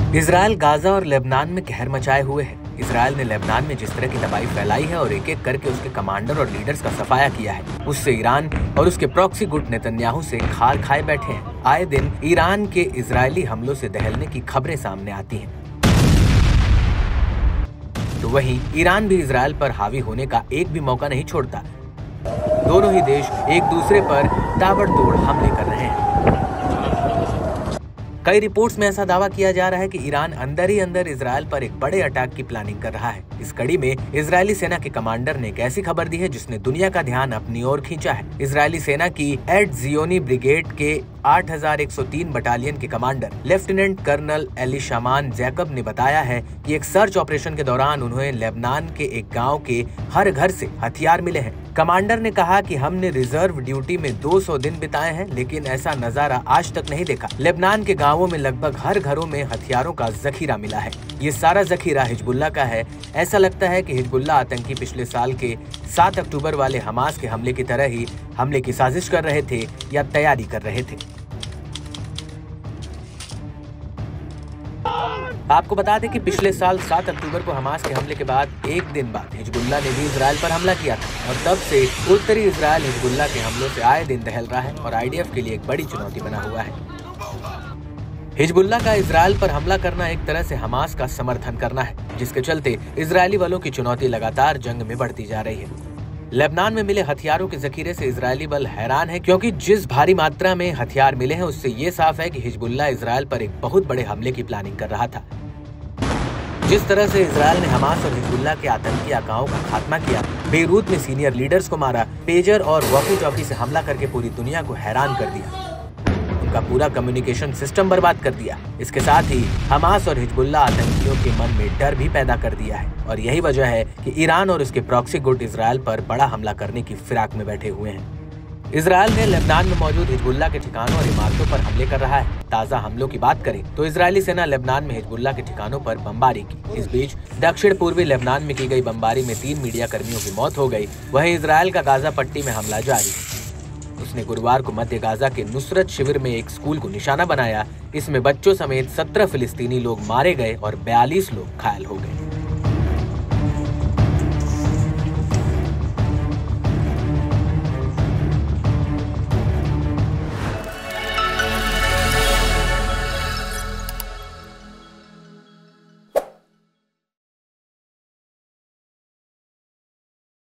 Israel Gaza और Lebanon में कहर मचाए हुए है। इजराइल ने लेबनान में जिस तरह की तबाही फैलाई है और एक एक करके उसके कमांडर और लीडर्स का सफाया किया है, उससे ईरान और उसके प्रॉक्सी गुट नेतन्याहू से खार खाए बैठे हैं। आए दिन ईरान के इजरायली हमलों से दहलने की खबरें सामने आती हैं। तो वहीं ईरान भी इजराइल पर हावी होने का एक भी मौका नहीं छोड़ता। दोनों ही देश एक दूसरे पर ताबड़तोड़ हमले कर रहे हैं। कई रिपोर्ट्स में ऐसा दावा किया जा रहा है कि ईरान अंदर ही अंदर इजराइल पर एक बड़े अटैक की प्लानिंग कर रहा है। इस कड़ी में इजरायली सेना के कमांडर ने एक ऐसी खबर दी है जिसने दुनिया का ध्यान अपनी ओर खींचा है। इजरायली सेना की एट जियोनी ब्रिगेड के 8103 बटालियन के कमांडर लेफ्टिनेंट कर्नल एलिशामान जैकब ने बताया है कि एक सर्च ऑपरेशन के दौरान उन्हें लेबनान के एक गांव के हर घर से हथियार मिले हैं। कमांडर ने कहा कि हमने रिजर्व ड्यूटी में 200 दिन बिताए हैं, लेकिन ऐसा नजारा आज तक नहीं देखा। लेबनान के गांवों में लगभग हर घरों में हथियारों का जखीरा मिला है। ये सारा जखीरा हिजबुल्लाह का है। ऐसा लगता है कि हिजबुल्लाह आतंकी पिछले साल के 7 अक्टूबर वाले हमास के हमले की तरह ही हमले की साजिश कर रहे थे या तैयारी कर रहे थे। आपको बता दें कि पिछले साल 7 अक्टूबर को हमास के हमले के बाद एक दिन बाद हिजबुल्लाह ने भी इजराइल पर हमला किया था और तब से उत्तरी इजराइल हिजबुल्लाह के हमलों से आए दिन दहल रहा है और आईडीएफ के लिए एक बड़ी चुनौती बना हुआ है। हिजबुल्लाह का इजराइल पर हमला करना एक तरह से हमास का समर्थन करना है, जिसके चलते इजरायली बलों की चुनौती लगातार जंग में बढ़ती जा रही है। लेबनान में मिले हथियारों के जखीरे से इजरायली बल हैरान है, क्योंकि जिस भारी मात्रा में हथियार मिले हैं उससे ये साफ है कि हिजबुल्लाह इजराइल पर एक बहुत बड़े हमले की प्लानिंग कर रहा था। जिस तरह से इजराइल ने हमास और हिजबुल्लाह के आतंकी आकाओं का खात्मा किया, बेरूत में सीनियर लीडर्स को मारा, पेजर और वॉकी टॉकी से हमला करके पूरी दुनिया को हैरान कर दिया, उनका पूरा कम्युनिकेशन सिस्टम बर्बाद कर दिया। इसके साथ ही हमास और हिजबुल्लाह आतंकियों के मन में डर भी पैदा कर दिया है और यही वजह है कि ईरान और उसके प्रॉक्सी गुट इजराइल पर बड़ा हमला करने की फिराक में बैठे हुए हैं। इजराइल ने लेबनान में मौजूद हिजबुल्लाह के ठिकानों और इमारतों पर हमले कर रहा है। ताज़ा हमलों की बात करें तो इजरायली सेना लेबनान में हिजबुल्लाह के ठिकानों पर बमबारी की। इस बीच दक्षिण पूर्वी लेबनान में की गई बमबारी में 3 मीडिया कर्मियों की मौत हो गई। वहीं इजराइल का गाजा पट्टी में हमला जारी है। उसने गुरुवार को मध्य गाजा के नुसरत शिविर में एक स्कूल को निशाना बनाया। इसमें बच्चों समेत 17 फिलिस्तीनी लोग मारे गए और 42 लोग घायल हो गए।